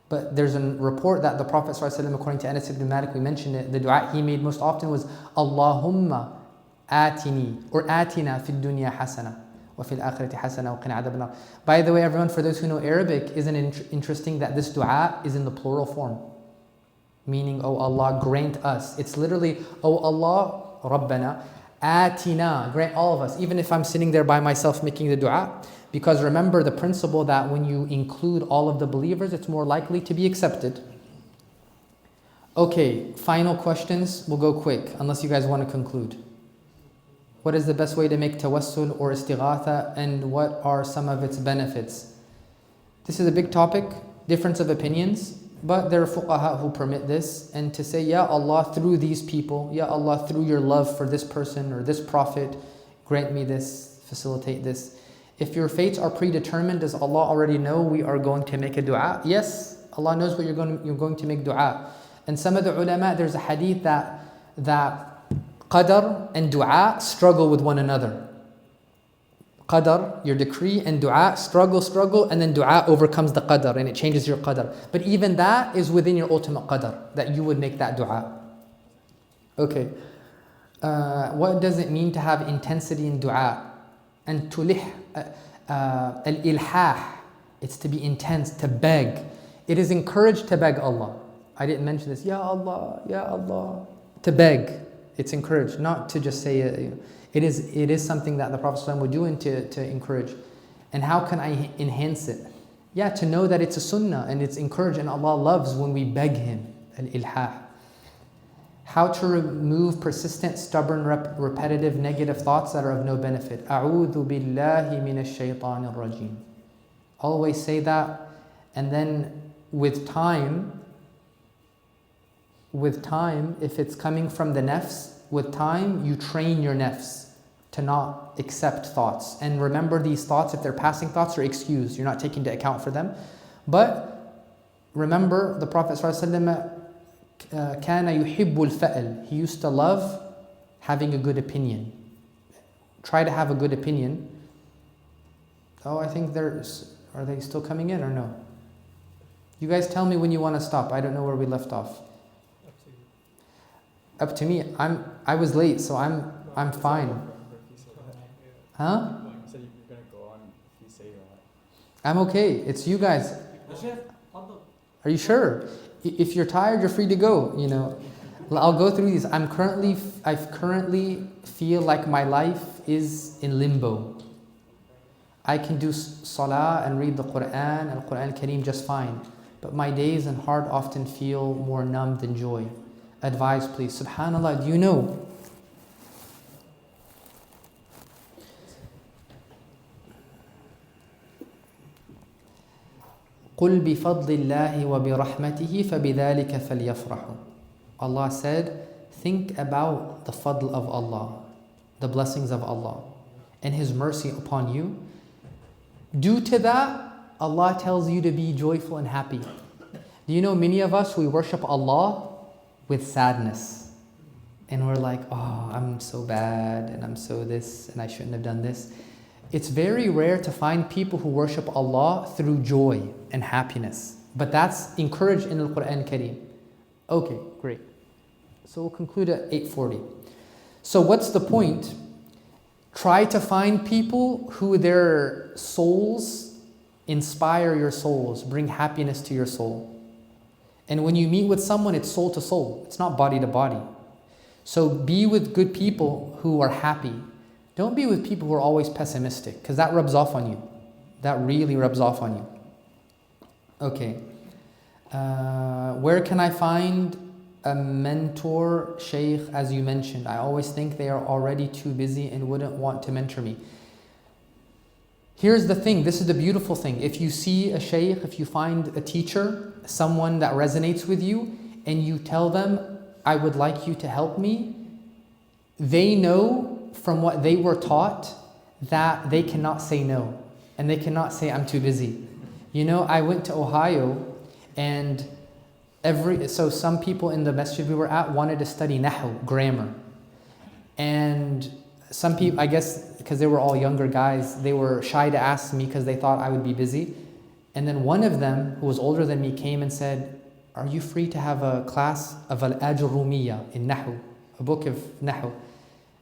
But there's a report that the Prophet ﷺ, according to Anas ibn Malik, we mentioned it, the dua he made most often was Allahumma atini or atina fid dunya hasana wa fil akhirati hasana wa qina adhaban nar. By the way, everyone, for those who know Arabic, isn't it interesting that this dua is in the plural form? Meaning, oh Allah, grant us. It's literally, oh Allah, Rabbana, atina, grant all of us. Even if I'm sitting there by myself making the dua. Because remember the principle that when you include all of the believers, it's more likely to be accepted. Okay, final questions. We'll go quick, unless you guys want to conclude. What is the best way to make tawassul or istighatha, and what are some of its benefits? This is a big topic, difference of opinions, but there are fuqaha who permit this, and to say, Ya Allah, through these people, Ya Allah, through your love for this person or this prophet, grant me this, facilitate this. If your fates are predetermined, does Allah already know we are going to make a dua? Yes, Allah knows what you're going to make dua. And some of the ulama, there's a hadith that qadar and dua struggle with one another. Qadar, your decree, and dua struggle, and then dua overcomes the qadar and it changes your qadar. But even that is within your ultimate qadar, that you would make that dua. Okay. What does it mean to have intensity in dua? And tulih, al-ilhah, it's to be intense, to beg. It is encouraged to beg Allah. I didn't mention this. Ya Allah, Ya Allah. To beg. It's encouraged, not to just say it. It is something that the Prophet ﷺ would do and to encourage. And how can I enhance it? Yeah, to know that it's a sunnah and it's encouraged, and Allah loves when we beg Him. Al-ilhah. How to remove persistent, stubborn, repetitive, negative thoughts that are of no benefit. أعوذ بالله من الشيطان الرجيم. Always say that, and then with time, if it's coming from the nafs, with time you train your nafs to not accept thoughts. And remember, these thoughts, if they're passing thoughts, are excused. You're not taking into account for them. But remember, the Prophet ﷺ, كان يحب الفأل. He used to love having a good opinion. Try to have a good opinion. Oh, I think are they still coming in or no? You guys tell me when you want to stop. I don't know where we left off. Up to me. I was late, so I'm fine. Huh? You said you're gonna go on if you say that. I'm okay. It's you guys. Are you sure? If you're tired, you're free to go. You know, I'll go through these. I currently feel like my life is in limbo. I can do salah and read the Quran and Quran Kareem just fine, but my days and heart often feel more numb than joy. Advise, please. Subhanallah, do you know? قُلْ بِفَضْلِ اللَّهِ وَبِرَحْمَتِهِ فَبِذَلِكَ فَلْيَفْرَحُوا. Allah said, think about the fadl of Allah, the blessings of Allah, and His mercy upon you. Due to that, Allah tells you to be joyful and happy. Do you know, many of us, we worship Allah with sadness. And we're like, oh, I'm so bad, and I'm so this, and I shouldn't have done this. It's very rare to find people who worship Allah through joy and happiness. But that's encouraged in the Quran Kareem. Okay, great. So we'll conclude at 8:40. So what's the point? Try to find people who their souls inspire your souls, bring happiness to your soul. And when you meet with someone, it's soul to soul. It's not body to body. So be with good people who are happy. Don't be with people who are always pessimistic, because that rubs off on you. That really rubs off on you. Okay. Where can I find a mentor, Shaykh, as you mentioned? I always think they are already too busy and wouldn't want to mentor me. Here's the thing. This is the beautiful thing. If you see a Shaykh, if you find a teacher, someone that resonates with you, and you tell them, I would like you to help me, they know from what they were taught that they cannot say no. And they cannot say, I'm too busy. You know, I went to Ohio, and so some people in the masjid we were at wanted to study nahu, grammar. And some people, I guess, because they were all younger guys, they were shy to ask me because they thought I would be busy. And then one of them, who was older than me, came and said, are you free to have a class of Al-Ajurumiyya in Nahu, a book of Nahu?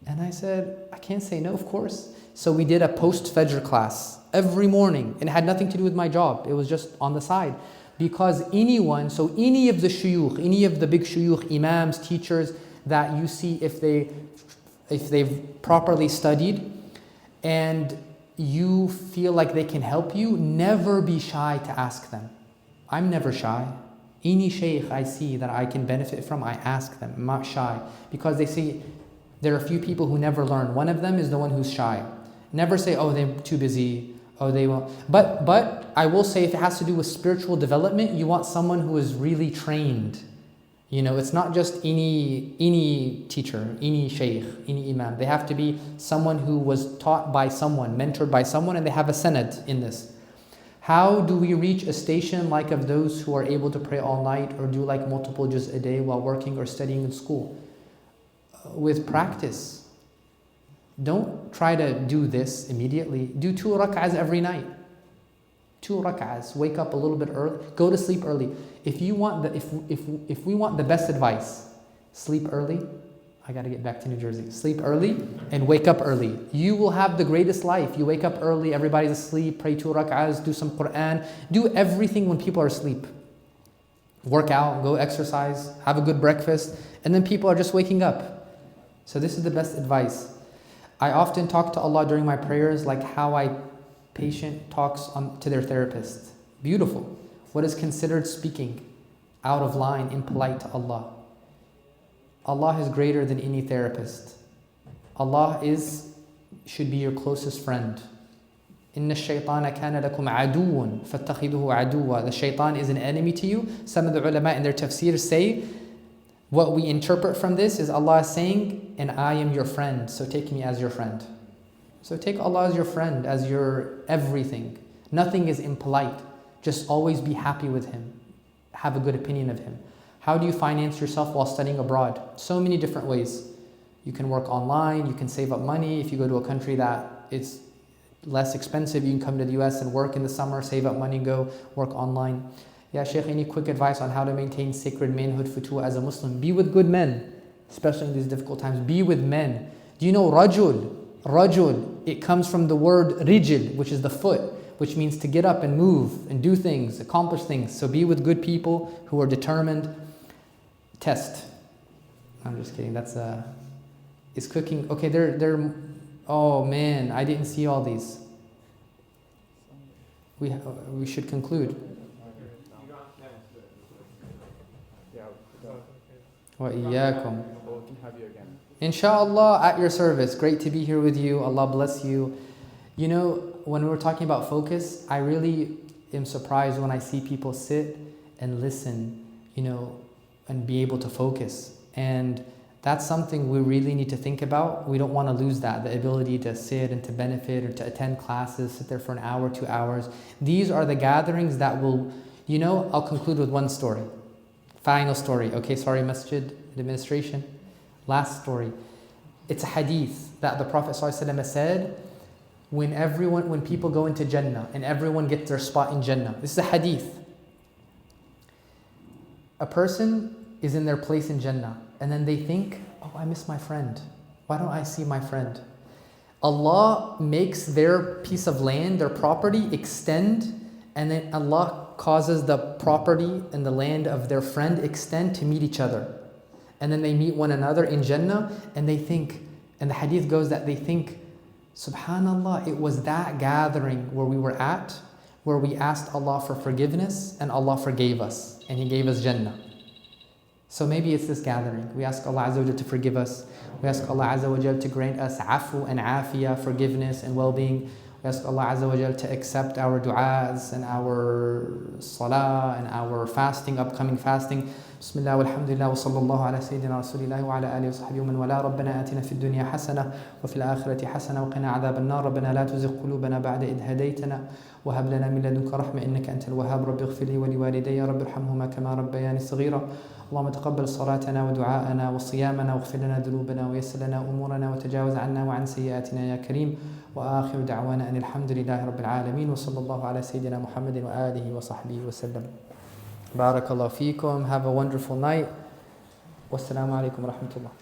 And I said, I can't say no, of course. So we did a post-Fajr class every morning, and it had nothing to do with my job. It was just on the side. Because anyone, so any of the shuyukh, any of the big shuyukh, imams, teachers that you see, if they've properly studied and you feel like they can help you, never be shy to ask them. I'm never shy. Any shaykh I see that I can benefit from, I ask them. I'm not shy. Because they see there are a few people who never learn. One of them is the one who's shy. Never say, oh, they're too busy. Oh, they won't. But I will say, if it has to do with spiritual development, you want someone who is really trained. You know, it's not just any teacher, any shaykh, any imam. They have to be someone who was taught by someone, mentored by someone, and they have a sanad in this. How do we reach a station like of those who are able to pray all night or do like multiple juz a day while working or studying in school? With practice. Don't try to do this immediately. Do 2 rak'ahs every night. 2 rak'ahs. Wake up a little bit early. Go to sleep early. If we want the best advice, sleep early. I got to get back to New Jersey. Sleep early and wake up early. You will have the greatest life. You wake up early, everybody's asleep, pray 2 rak'ahs, do some Quran. Do everything when people are asleep. Work out, go exercise, have a good breakfast, and then people are just waking up. So this is the best advice. I often talk to Allah during my prayers like how a patient talks to their therapist. Beautiful. What is considered speaking out of line, impolite to Allah? Allah is greater than any therapist. Allah should be your closest friend. إِنَّ الشَّيْطَانَ كَانَ لَكُمْ عَدُوٌ فَاتَّخِذُهُ عَدُوًا. The shaitan is an enemy to you. Some of the ulama in their tafsir say, what we interpret from this is Allah is saying, and I am your friend, so take me as your friend. So take Allah as your friend, as your everything. Nothing is impolite. Just always be happy with Him. Have a good opinion of Him. How do you finance yourself while studying abroad? So many different ways. You can work online, you can save up money. If you go to a country that is less expensive, you can come to the US and work in the summer, save up money, go work online. Yeah, Shaykh, any quick advice on how to maintain sacred manhood futuwa as a Muslim? Be with good men, especially in these difficult times. Be with men. Do you know rajul? Rajul, it comes from the word rijil, which is the foot, which means to get up and move and do things, accomplish things. So be with good people who are determined. Test. I'm just kidding. Is cooking, okay, they're, oh man, I didn't see all these. We should conclude. وَإِيَّاكُمْ. Well, we can have you again. Inshallah, at your service. Great to be here with you. Allah bless you. You know, when we were talking about focus, I really am surprised when I see people sit and listen, you know, and be able to focus. And that's something we really need to think about. We don't want to lose that, the ability to sit and to benefit or to attend classes, sit there for an hour, 2 hours. These are the gatherings that will, you know, I'll conclude with one story. Final story. Okay, sorry, Masjid administration. Last story. It's a hadith that the Prophet ﷺ said, when people go into Jannah and everyone gets their spot in Jannah. This is a hadith. A person is in their place in Jannah and then they think, oh, I miss my friend. Why don't I see my friend? Allah makes their piece of land, their property, extend, and then Allah causes the property and the land of their friend extend to meet each other. And then they meet one another in Jannah and they think, and the hadith goes that they think, subhanallah, it was that gathering where we were at, where we asked Allah for forgiveness and Allah forgave us and He gave us Jannah. So maybe it's this gathering. We ask Allah Azza wa Jal to forgive us. We ask Allah Azza wa Jal to grant us afu and afiyah, forgiveness and well-being. We ask Allah Azza wa Jal to accept our du'as and our salah and our fasting, upcoming fasting. Bismillah walhamdulillah wa sallallahu ala sayyidina rasulillah wa ala alihi wa sahbihi wa man wala. Rabbana atina fid dunya hasana wa fil akhirati hasana wa qina adhab an-nar. Rabbana la tuzigh qulubana ba'da idh hadaytana wa hab lana min ladunka rahma innaka antal wahhab. Rabbi ighfir li wa liwalidayya rabbi irhamhuma kama rabbayani saghira. اللهم تقبل صلاتنا ودعاءنا وصيامنا واغفر لنا ذنوبنا ويسر لنا أمورنا وتجاوز عنا وعن سيئاتنا يا كريم وآخر دعوانا أن الحمد لله رب العالمين وصلى الله على سيدنا محمد وآله وصحبه وسلم. بارك الله فيكم. Have a wonderful night. والسلام عليكم ورحمة الله.